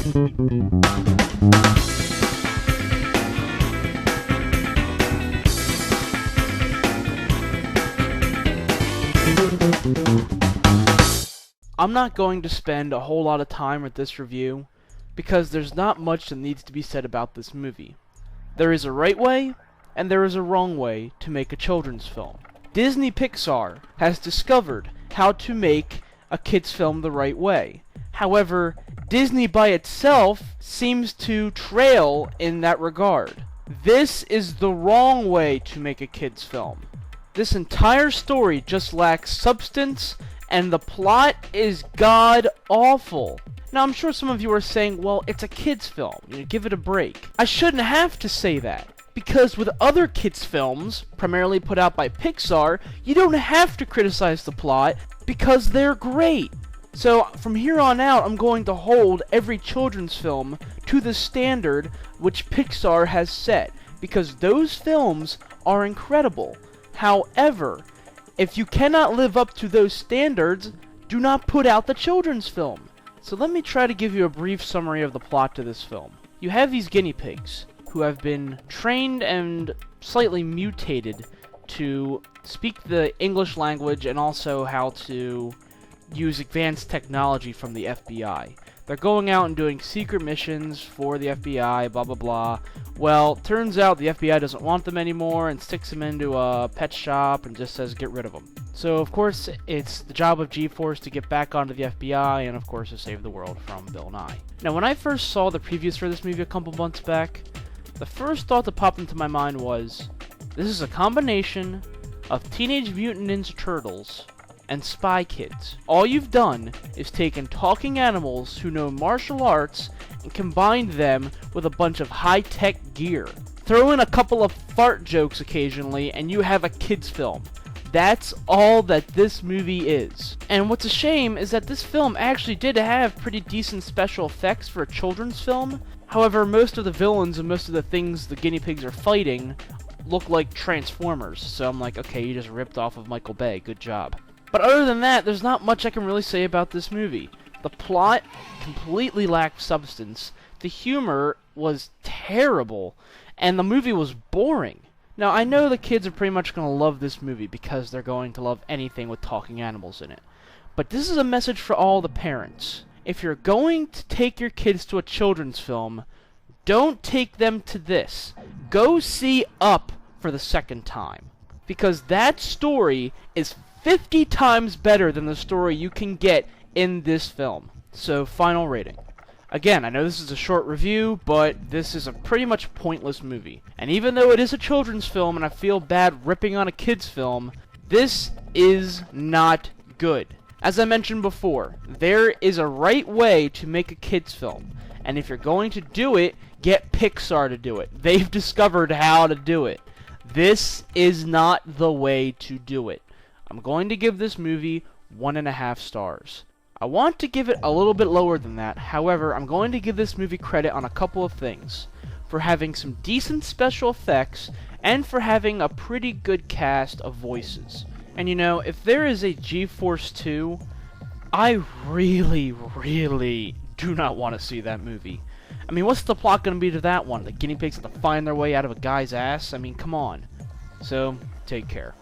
I'm not going to spend a whole lot of time with this review because there's not much that needs to be said about this movie. There is a right way and there is a wrong way to make a children's film. Disney Pixar has discovered how to make a kids film the right way. However, Disney by itself seems to trail in that regard. This is the wrong way to make a kids film. This entire story just lacks substance, and the plot is god-awful. Now, I'm sure some of you are saying, well, it's a kids film, give it a break. I shouldn't have to say that, because with other kids films, primarily put out by Pixar, you don't have to criticize the plot, because they're great. So, from here on out, I'm going to hold every children's film to the standard which Pixar has set, because those films are incredible. However, if you cannot live up to those standards, do not put out the children's film. So let me try to give you a brief summary of the plot to this film. You have these guinea pigs who have been trained and slightly mutated to speak the English language and also how to use advanced technology from the FBI. They're going out and doing secret missions for the FBI, blah blah blah. Well, turns out the FBI doesn't want them anymore and sticks them into a pet shop and just says get rid of them. So of course it's the job of G-Force to get back onto the FBI and of course to save the world from Bill Nye. Now when I first saw the previews for this movie a couple months back, the first thought that popped into my mind was, this is a combination of Teenage Mutant Ninja Turtles and Spy Kids. All you've done is taken talking animals who know martial arts and combined them with a bunch of high-tech gear. Throw in a couple of fart jokes occasionally and you have a kids film. That's all that this movie is. And what's a shame is that this film actually did have pretty decent special effects for a children's film. However, most of the villains and most of the things the guinea pigs are fighting look like Transformers. So I'm like, okay, you just ripped off of Michael Bay, good job. But other than that, there's not much I can really say about this movie. The plot completely lacked substance, the humor was terrible, and the movie was boring. Now, I know the kids are pretty much going to love this movie because they're going to love anything with talking animals in it. But this is a message for all the parents. If you're going to take your kids to a children's film, don't take them to this. Go see Up for the second time. Because that story is 50 times better than the story you can get in this film. So, final rating. Again, I know this is a short review, but this is a pretty much pointless movie. And even though it is a children's film and I feel bad ripping on a kid's film, this is not good. As I mentioned before, there is a right way to make a kid's film. And if you're going to do it, get Pixar to do it. They've discovered how to do it. This is not the way to do it. I'm going to give this movie 1.5 stars. I want to give it a little bit lower than that, however, I'm going to give this movie credit on a couple of things. For having some decent special effects, and for having a pretty good cast of voices. And you know, if there is a G-Force 2, I really do not want to see that movie. I mean, what's the plot going to be to that one? The guinea pigs have to find their way out of a guy's ass? I mean, come on. So, take care.